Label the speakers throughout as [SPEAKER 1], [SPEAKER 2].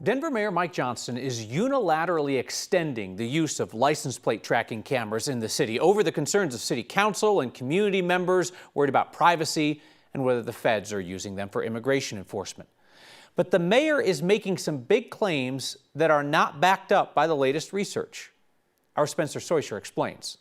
[SPEAKER 1] Denver Mayor Mike Johnston is unilaterally extending the use of license plate tracking cameras in the city over the concerns of city council and community members worried about privacy and whether the feds are using them for immigration enforcement. But the mayor is making some big claims that are not backed up by the latest research. Our Spencer Soysher explains.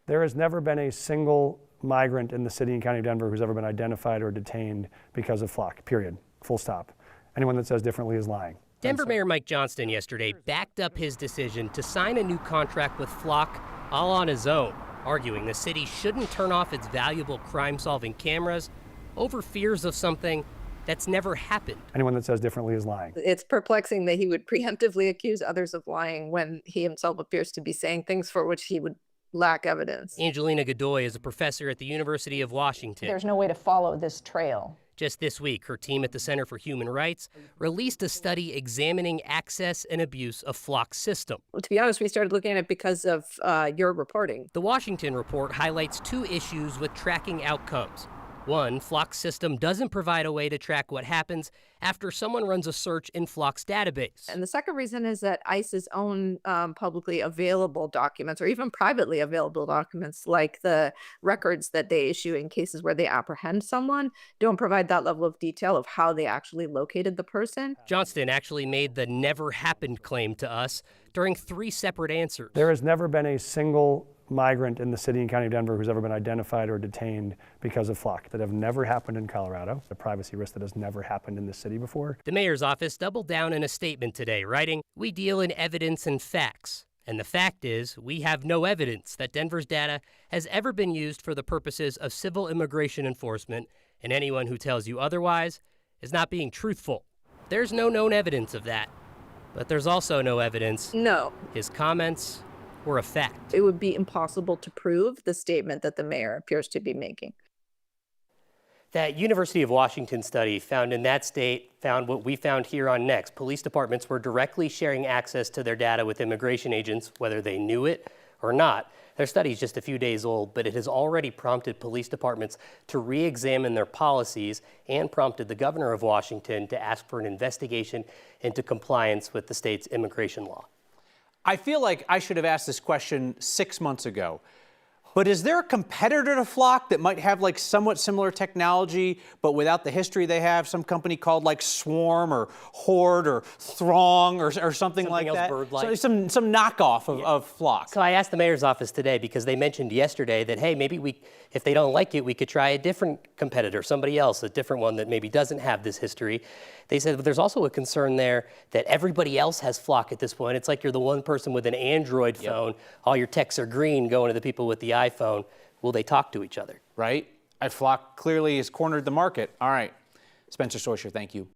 [SPEAKER 2] There has never been a single migrant in the city and county of Denver who's ever been identified or detained because of flock, period, full stop. Anyone that says differently is lying.
[SPEAKER 3] Denver Mayor Mike Johnston yesterday backed up his decision to sign a new contract with Flock all on his own, arguing the city shouldn't turn off its valuable crime-solving cameras over fears of something that's never happened.
[SPEAKER 2] Anyone that says differently is lying.
[SPEAKER 4] It's perplexing that he would preemptively accuse others of lying when he himself appears to be saying things for which he would lack evidence.
[SPEAKER 3] Angelina Godoy is a professor at the University of Washington.
[SPEAKER 5] There's no way to follow this trail.
[SPEAKER 3] Just this week, her team at the Center for Human Rights released a study examining access and abuse of Flock's system.
[SPEAKER 4] To be honest, we started looking at it because of your reporting.
[SPEAKER 3] The Washington report highlights two issues with tracking outcomes. One, Flock's system doesn't provide a way to track what happens after someone runs a search in Flock's database.
[SPEAKER 4] And the second reason is that ICE's own publicly available documents, or even privately available documents, like the records that they issue in cases where they apprehend someone, don't provide that level of detail of how they actually located the person.
[SPEAKER 3] Johnston actually made the never happened claim to us during 3 separate answers.
[SPEAKER 2] There has never been a single migrant in the city and county of Denver who's ever been identified or detained because of flock. That have never happened in Colorado. A privacy risk that has never happened in the city before.
[SPEAKER 3] The mayor's office doubled down in a statement today, writing, "We deal in evidence and facts. And the fact is, we have no evidence that Denver's data has ever been used for the purposes of civil immigration enforcement, and anyone who tells you otherwise is not being truthful." There's no known evidence of that. But there's also no evidence.
[SPEAKER 4] No.
[SPEAKER 3] His comments were a fact.
[SPEAKER 4] It would be impossible to prove the statement that the mayor appears to be making.
[SPEAKER 3] That University of Washington study found in that state found what we found here on Next. Police departments were directly sharing access to their data with immigration agents, whether they knew it or not. Their study is just a few days old, but it has already prompted police departments to re-examine their policies and prompted the governor of Washington to ask for an investigation into compliance with the state's immigration law.
[SPEAKER 1] I feel like I should have asked this question 6 months ago. But is there a competitor to Flock that might have like somewhat similar technology, but without the history they have? Some company called like Swarm or Horde or Throng or something like
[SPEAKER 3] else
[SPEAKER 1] that?
[SPEAKER 3] bird-like.
[SPEAKER 1] So some knockoff of Flock.
[SPEAKER 3] So I asked the mayor's office today because they mentioned yesterday that, hey, maybe if they don't like it, we could try a different competitor, somebody else, a different one that maybe doesn't have this history. They said, but there's also a concern there that everybody else has Flock at this point. It's like you're the one person with an Android phone. All your texts are green going to the people with the iPhone. Will they talk to each other?
[SPEAKER 1] Right? Flock clearly has cornered the market. All right. Spencer Soysher, thank you.